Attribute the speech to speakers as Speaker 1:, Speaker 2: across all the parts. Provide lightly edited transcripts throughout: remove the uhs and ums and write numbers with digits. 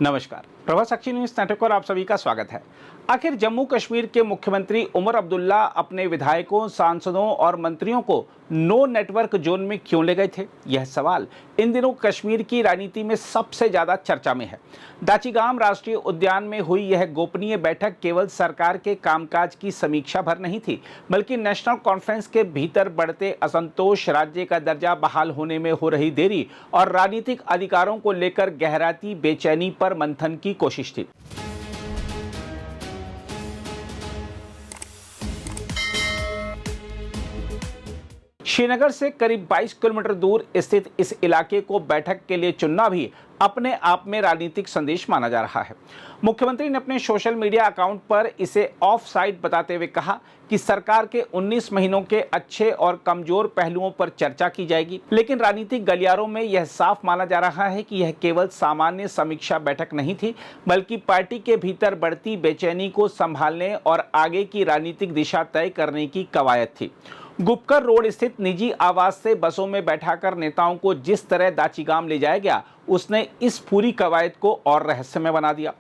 Speaker 1: नमस्कार, प्रभा साक्षी news network पर आप सभी का स्वागत है। आखिर जम्मू कश्मीर के मुख्यमंत्री उमर अब्दुल्ला अपने विधायकों, सांसदों और मंत्रियों को नो नेटवर्क जोन में क्यों ले गए थे? यह सवाल इन दिनों कश्मीर की राजनीति में सबसे ज्यादा चर्चा में है। दाचीगाम राष्ट्रीय उद्यान में हुई यह गोपनीय बैठक केवल सरकार के कामकाज की समीक्षा भर नहीं थी, बल्कि नेशनल कॉन्फ्रेंस के भीतर बढ़ते असंतोष, राज्य का दर्जा बहाल होने में हो रही देरी और राजनीतिक अधिकारों को लेकर गहराती बेचैनी पर मंथन की कोशिश थी। श्रीनगर से करीब 22 किलोमीटर दूर स्थित इस इलाके को बैठक के लिए चुनना भी अपने आप में राजनीतिक संदेश माना जा रहा है। मुख्यमंत्री ने अपने सोशल मीडिया अकाउंट पर इसे ऑफ साइड बताते हुए कहा कि सरकार के 19 महीनों के अच्छे और कमजोर पहलुओं पर चर्चा की जाएगी, लेकिन राजनीतिक गलियारों में यह साफ माना जा रहा है कि यह केवल सामान्य समीक्षा बैठक नहीं थी, बल्कि पार्टी के भीतर बढ़ती बेचैनी को संभालने और आगे की राजनीतिक दिशा तय करने की कवायद थी। गुपकर रोड स्थित निजी आवास से बसों में बैठाकर नेताओं को जिस तरह दाचीगाम ले जाया गया, उसने इस पूरी कवायद को और रहस्यमय बना दिया।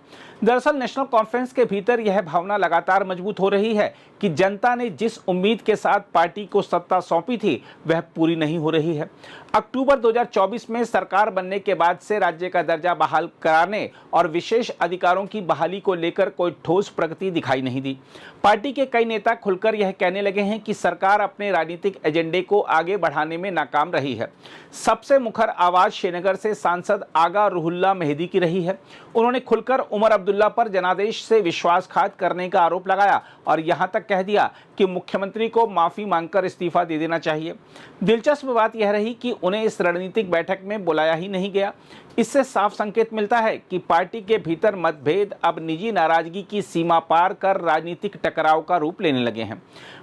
Speaker 1: दरअसल नेशनल कॉन्फ्रेंस के भीतर यह भावना लगातार मजबूत हो रही है कि जनता ने जिस उम्मीद के साथ पार्टी को सत्ता सौंपी थी, वह पूरी नहीं हो रही है। अक्टूबर 2024 में सरकार बनने के बाद से राज्य का दर्जा बहाल कराने और विशेष अधिकारों की बहाली को लेकर कोई ठोस प्रगति दिखाई नहीं दी। पार्टी के कई नेता खुलकर यह कहने लगे हैं कि सरकार अपने राजनीतिक एजेंडे को आगे बढ़ाने में नाकाम रही है। सबसे मुखर आवाज श्रीनगर से सांसद आगा रुहुल्ला मेहदी की रही है। उन्होंने खुलकर उमर अब्दुल्ला पर जनादेश से विश्वासघात करने का आरोप लगाया और यहां तक कह दिया कि मुख्यमंत्री को माफी मांगकर इस्तीफा दे देना चाहिए। दिलचस्प बात यह रही कि उन्हें इस रणनीतिक बैठक में बुलाया ही नहीं गया। इससे साफ संकेत मिलता है कि पार्टी के भीतर मतभेद अब निजी नाराजगी की सीमा पार कर राजनीतिक टकराव का रूप लेने लगे हैं।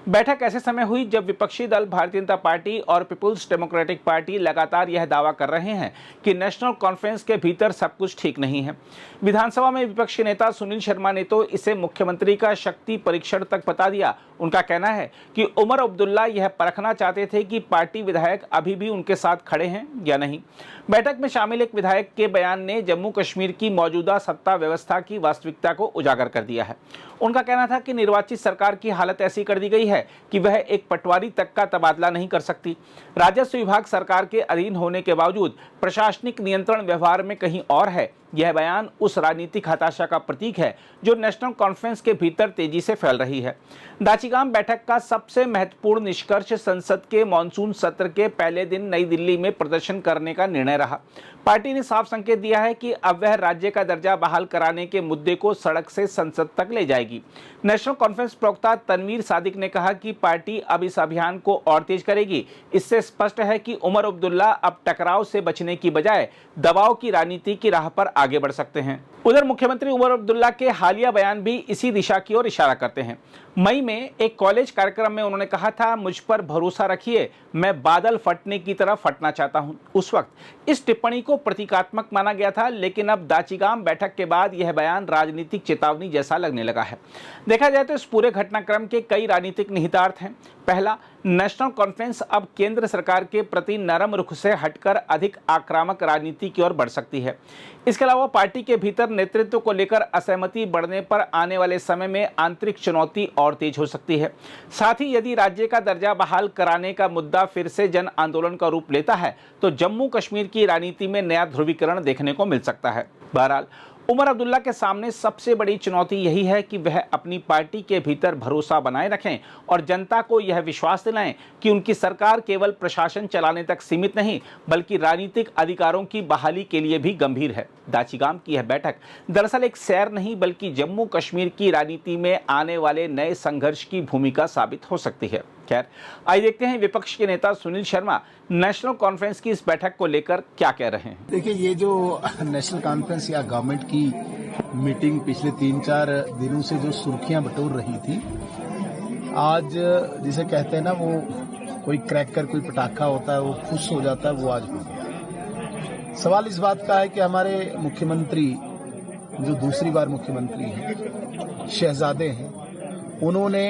Speaker 1: बैठक ऐसे समय हुई जब विपक्षी दल भारतीय जनता पार्टी और पीपुल्स डेमोक्रेटिक पार्टी लगातार यह दावा कर रहे हैं कि नेशनल कॉन्फ्रेंस के भीतर सब कुछ ठीक नहीं है। विधानसभा में विपक्षी नेता सुनील शर्मा ने तो इसे मुख्यमंत्री का शक्ति परीक्षण तक बता दिया। उनका कहना है कि उमर अब्दुल्ला यह परखना चाहते थे कि पार्टी विधायक अभी भी उनके साथ खड़े हैं या नहीं। बैठक में शामिल एक विधायक के बयान ने जम्मू कश्मीर की मौजूदा सत्ता व्यवस्था की वास्तविकता को उजागर कर दिया है। उनका कहना था कि निर्वाचित सरकार की हालत ऐसी कर दी गई है कि वह एक पटवारी तक का तबादला नहीं कर सकती। राजस्व विभाग सरकार के अधीन होने के बावजूद प्रशासनिक नियंत्रण व्यवहार में कहीं और है। यह बयान उस राजनीतिक हताशा का प्रतीक है जो नेशनल कॉन्फ्रेंस के भीतर तेजी से फैल रही है। दाचीगाम बैठक का सबसे महत्वपूर्ण निष्कर्ष संसद के मॉनसून सत्र के पहले दिन नई दिल्ली में प्रदर्शन करने का निर्णय रहा। पार्टी ने साफ संकेत दिया है कि अब वह राज्य का दर्जा बहाल कराने के मुद्दे को सड़क से संसद तक ले जाएगी। नेशनल कॉन्फ्रेंस प्रवक्ता तनवीर सादिक ने कहा कि पार्टी अब इस अभियान को और तेज करेगी। इससे स्पष्ट है कि उमर अब्दुल्ला अब टकराव से बचने की बजाय दबाव की राजनीति की राह पर आगे बढ़ सकते हैं। उधर मुख्यमंत्री उमर अब्दुल्ला के हालिया बयान भी इसी दिशा की ओर इशारा करते हैं। मई में एक कॉलेज कार्यक्रम में उन्होंने कहा था, मुझ पर भरोसा रखिए, मैं बादल फटने की तरह फटना चाहता हूं। उस वक्त इस टिप्पणी को प्रतीकात्मक माना गया था, लेकिन अब दाचीगाम बैठक के बाद यह बयान राजनीतिक चेतावनी जैसा लगने लगा है। देखा जाए तो इस पूरे घटनाक्रम के कई राजनीतिक निहितार्थ हैं। पहला, नेशनल कॉन्फ्रेंस अब केंद्र सरकार के प्रति नरम रुख से हटकर अधिक आक्रामक राजनीति की ओर बढ़ सकती है। इसके अलावा पार्टी के भीतर नेतृत्व को लेकर असहमति बढ़ने पर आने वाले समय में आंतरिक चुनौती और तेज हो सकती है। साथ ही यदि राज्य का दर्जा बहाल कराने का मुद्दा फिर से जन आंदोलन का रूप लेता है तो जम्मू कश्मीर की राजनीति में नया ध्रुवीकरण देखने को मिल सकता है। बहरहाल उमर अब्दुल्ला के सामने सबसे बड़ी चुनौती यही है कि वह अपनी पार्टी के भीतर भरोसा बनाए रखें और जनता को यह विश्वास दिलाएं कि उनकी सरकार केवल प्रशासन चलाने तक सीमित नहीं, बल्कि राजनीतिक अधिकारों की बहाली के लिए भी गंभीर है। दाचीगाम की यह बैठक दरअसल एक सैर नहीं, बल्कि जम्मू कश्मीर की राजनीति में आने वाले नए संघर्ष की भूमिका साबित हो सकती है। खैर, आइए देखते हैं विपक्ष के नेता सुनील शर्मा नेशनल कॉन्फ्रेंस की इस बैठक को लेकर क्या कह रहे हैं।
Speaker 2: देखिए, ये जो नेशनल कॉन्फ्रेंस या गवर्नमेंट की मीटिंग पिछले 3-4 दिनों से जो सुर्खियां बटोर रही थी, आज जिसे कहते हैं ना, वो कोई क्रैकर, कोई पटाखा होता है, वो खुश हो जाता है, वो आज हो गया। सवाल इस बात का है कि हमारे मुख्यमंत्री, जो दूसरी बार मुख्यमंत्री हैं, शहजादे हैं, उन्होंने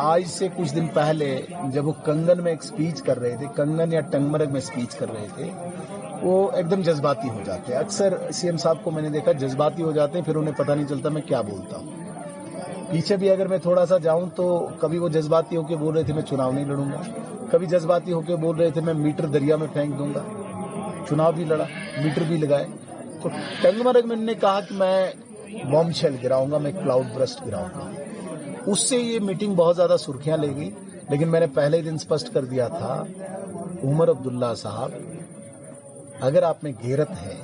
Speaker 2: आज से कुछ दिन पहले जब वो कंगन में एक स्पीच कर रहे थे, कंगन या टंगमरग में स्पीच कर रहे थे, वो एकदम जज्बाती हो जाते हैं। अक्सर सीएम साहब को मैंने देखा जज्बाती हो जाते हैं, फिर उन्हें पता नहीं चलता मैं क्या बोलता हूँ। पीछे भी अगर मैं थोड़ा सा जाऊं तो कभी वो जज्बाती होकर बोल रहे थे मैं चुनाव नहीं लड़ूंगा, कभी जज्बाती होकर बोल रहे थे मैं मीटर दरिया में फेंक दूंगा। चुनाव भी लड़ा, मीटर भी लगाए। तो टंगमरग में उन्होंने कहा कि मैं बॉम्बशेल गिराऊंगा, मैं क्लाउड बर्स्ट गिराऊंगा। उससे ये मीटिंग बहुत ज्यादा सुर्खियां ले गई। लेकिन मैंने पहले ही दिन स्पष्ट कर दिया था, उमर अब्दुल्ला साहब अगर आप में गैरत है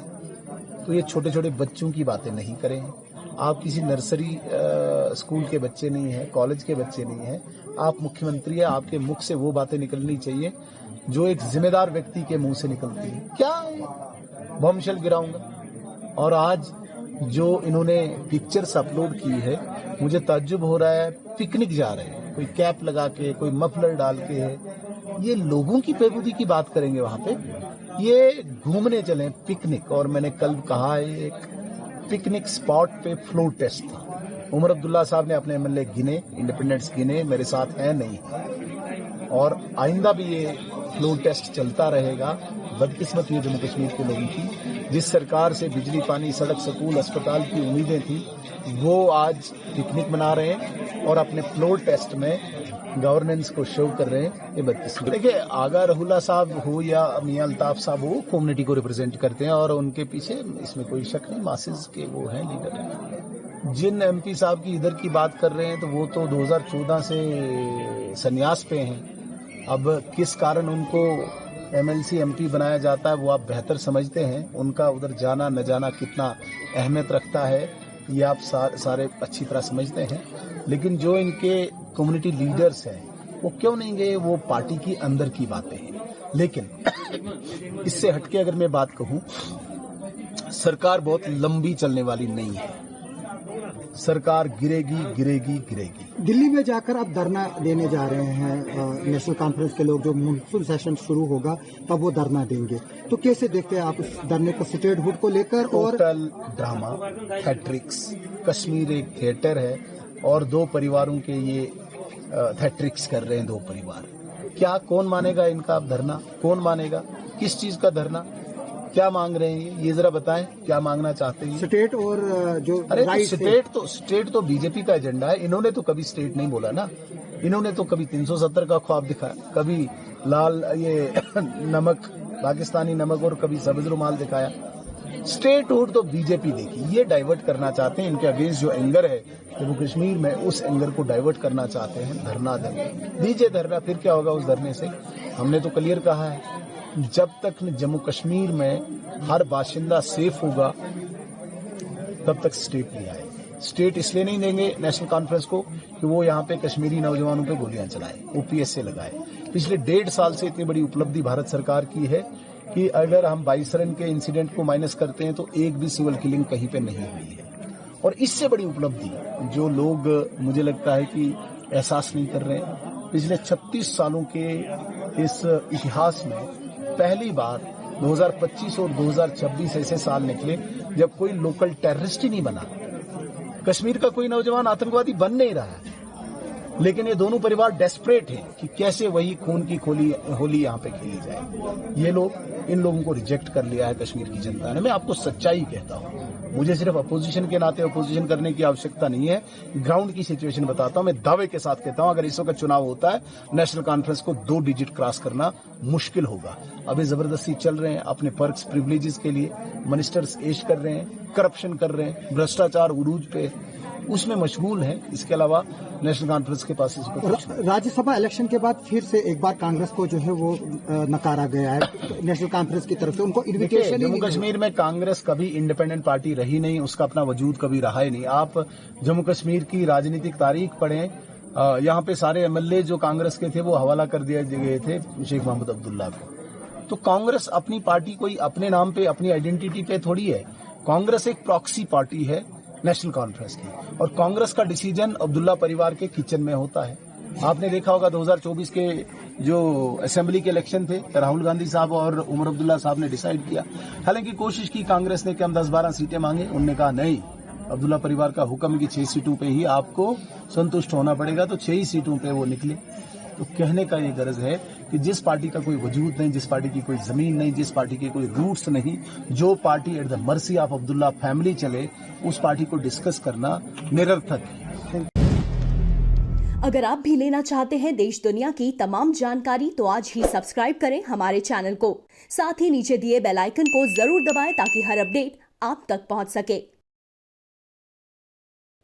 Speaker 2: तो ये छोटे छोटे बच्चों की बातें नहीं करें। आप किसी नर्सरी स्कूल के बच्चे नहीं हैं, कॉलेज के बच्चे नहीं हैं। आप मुख्यमंत्री हैं, आपके मुख से वो बातें निकलनी चाहिए जो एक जिम्मेदार व्यक्ति के मुंह से निकलती है। क्या बॉम्बशेल गिराऊंगा? और आज जो इन्होंने पिक्चर्स अपलोड की है, मुझे ताज्जुब हो रहा है। पिकनिक जा रहे हैं, कोई कैप लगा के, कोई मफलर डाल के है। ये लोगों की बेबूदी की बात करेंगे वहां पे? ये घूमने चले पिकनिक। और मैंने कल कहा है एक पिकनिक स्पॉट पे फ्लोर टेस्ट था। उमर अब्दुल्ला साहब ने अपने एमएलए गिने, इंडिपेंडेंट्स गिने, मेरे साथ है नहीं है। और आइंदा भी ये फ्लोर टेस्ट चलता रहेगा। बदकिस्मती है जम्मू कश्मीर के लोगों की। जिस सरकार से बिजली, पानी, सड़क, स्कूल, अस्पताल की उम्मीदें थी, वो आज पिकनिक मना रहे हैं और अपने फ्लोर टेस्ट में गवर्नेंस को शो कर रहे हैं। ये बदकिस्मती। देखिए, आगा रहुल्ला साहब हो या मियां अल्ताफ साहब हो, कम्युनिटी को रिप्रेजेंट करते हैं और उनके पीछे इसमें कोई शक नहीं, मासेस के वो हैं लीडर। जिन एमपी साहब की इधर की बात कर रहे हैं तो वो तो 2014 से संन्यास पे हैं। अब किस कारण उनको एमएलसी एमपी बनाया जाता है वो आप बेहतर समझते हैं। उनका उधर जाना न जाना कितना अहमियत रखता है ये आप सारे अच्छी तरह समझते हैं। लेकिन जो इनके कम्युनिटी लीडर्स हैं वो क्यों नहीं गए, वो पार्टी की अंदर की बातें हैं। लेकिन इससे हटके अगर मैं बात कहूं, सरकार बहुत लंबी चलने वाली नहीं है। सरकार गिरेगी गिरेगी गिरेगी।
Speaker 3: दिल्ली में जाकर अब धरना देने जा रहे हैं नेशनल कॉन्फ्रेंस के लोग। जो मॉनसून सेशन शुरू होगा तब वो धरना देंगे, तो कैसे देखते हैं आप उस धरने को, स्टेटहुड को लेकर? और
Speaker 2: टोटल ड्रामा, थेट्रिक्स। कश्मीर एक थिएटर है और दो परिवारों के ये थेट्रिक्स कर रहे हैं दो परिवार। क्या कौन मानेगा इनका धरना? कौन मानेगा? किस चीज का धरना? क्या मांग रहे हैं ये जरा बताएं, क्या मांगना चाहते हैं?
Speaker 3: स्टेट और जो
Speaker 2: अरे तो स्टेट तो बीजेपी का एजेंडा है। इन्होंने तो कभी स्टेट नहीं बोला ना। इन्होंने तो कभी 370 का ख्वाब दिखाया, कभी लाल ये नमक, पाकिस्तानी नमक, और कभी सब्ज रुमाल दिखाया। स्टेटहुड तो बीजेपी देखी, ये डाइवर्ट करना चाहते हैं। इनके अगेंस्ट जो एंगर है जम्मू कश्मीर में, उस एंगर को डाइवर्ट करना चाहते हैं। धरना देंगे, दीजिए धरना, फिर क्या होगा उस धरने से? हमने तो क्लियर कहा है, जब तक जम्मू कश्मीर में हर बाशिंदा सेफ होगा तब तक स्टेट नहीं आएगी। स्टेट इसलिए नहीं देंगे नेशनल कॉन्फ्रेंस को कि वो यहाँ पे कश्मीरी नौजवानों पे गोलियां चलाए, ओपीएस से लगाए। पिछले 1.5 साल से इतनी बड़ी उपलब्धि भारत सरकार की है कि अगर हम 22 रन के इंसिडेंट को माइनस करते हैं तो एक भी सिविल किलिंग कहीं पे नहीं हुई है। और इससे बड़ी उपलब्धि जो लोग मुझे लगता है कि एहसास नहीं कर रहे हैं, पिछले 36 सालों के इस इतिहास में पहली बार 2025 और 2026 ऐसे साल निकले जब कोई लोकल टेररिस्ट ही नहीं बना। कश्मीर का कोई नौजवान आतंकवादी बन नहीं रहा है। लेकिन ये दोनों परिवार डेस्परेट हैं कि कैसे वही खून की होली यहाँ पे खेली जाए। ये लोग, इन लोगों को रिजेक्ट कर लिया है कश्मीर की जनता ने। मैं आपको सच्चाई कहता हूँ, मुझे सिर्फ अपोजिशन के नाते अपोजिशन करने की आवश्यकता नहीं है, ग्राउंड की सिचुएशन बताता हूँ। मैं दावे के साथ कहता हूँ, अगर इस वक्त चुनाव होता है, नेशनल कॉन्फ्रेंस को 2 डिजिट क्रॉस करना मुश्किल होगा। अभी जबरदस्ती चल रहे हैं अपने पर्क्स प्रिविलेजेस के लिए, मिनिस्टर्स ऐश कर रहे हैं, करप्शन कर रहे हैं, भ्रष्टाचार उरूज पे, उसमें मशगूल है। इसके अलावा नेशनल कॉन्फ्रेंस के पास
Speaker 3: राज्यसभा इलेक्शन के बाद फिर से एक बार कांग्रेस को जो है वो नकारा गया है नेशनल कॉन्फ्रेंस की तरफ से। उनको इन्विटेशन।
Speaker 2: जम्मू कश्मीर में कांग्रेस कभी इंडिपेंडेंट पार्टी रही नहीं, उसका अपना वजूद कभी रहा ही नहीं। आप जम्मू कश्मीर की राजनीतिक तारीख पढ़ें, यहाँ पे सारे एमएलए जो कांग्रेस के थे वो हवाला कर दिए गए थे शेख मोहम्मद अब्दुल्ला को। तो कांग्रेस अपनी पार्टी कोई अपने नाम पे, अपनी आइडेंटिटी पे थोड़ी है। कांग्रेस एक प्रॉक्सी पार्टी है नेशनल कॉन्फ्रेंस की, और कांग्रेस का डिसीजन अब्दुल्ला परिवार के किचन में होता है। आपने देखा होगा 2024 के जो असेंबली के इलेक्शन थे, राहुल गांधी साहब और उमर अब्दुल्ला साहब ने डिसाइड किया। हालांकि कोशिश की कांग्रेस ने कि हम 10-12 सीटें मांगे, उन्होंने कहा नहीं, अब्दुल्ला परिवार का हुक्म की 6 सीटों पे ही आपको संतुष्ट होना पड़ेगा, तो 6 ही सीटों पे वो निकले। तो कहने का ये गरज है कि जिस पार्टी का कोई वजूद नहीं, जिस पार्टी की कोई जमीन नहीं, जिस पार्टी के कोई रूट्स नहीं, जो party at the mercy of Abdullah family चले, उस पार्टी को डिस्कस करना निरर्थक है।
Speaker 4: अगर आप भी लेना चाहते हैं देश दुनिया की तमाम जानकारी तो आज ही सब्सक्राइब करें हमारे चैनल को। साथ ही नीचे दिए बेल आइकन को जरूर दबाएं ताकि हर अपडेट आप तक पहुंच सके।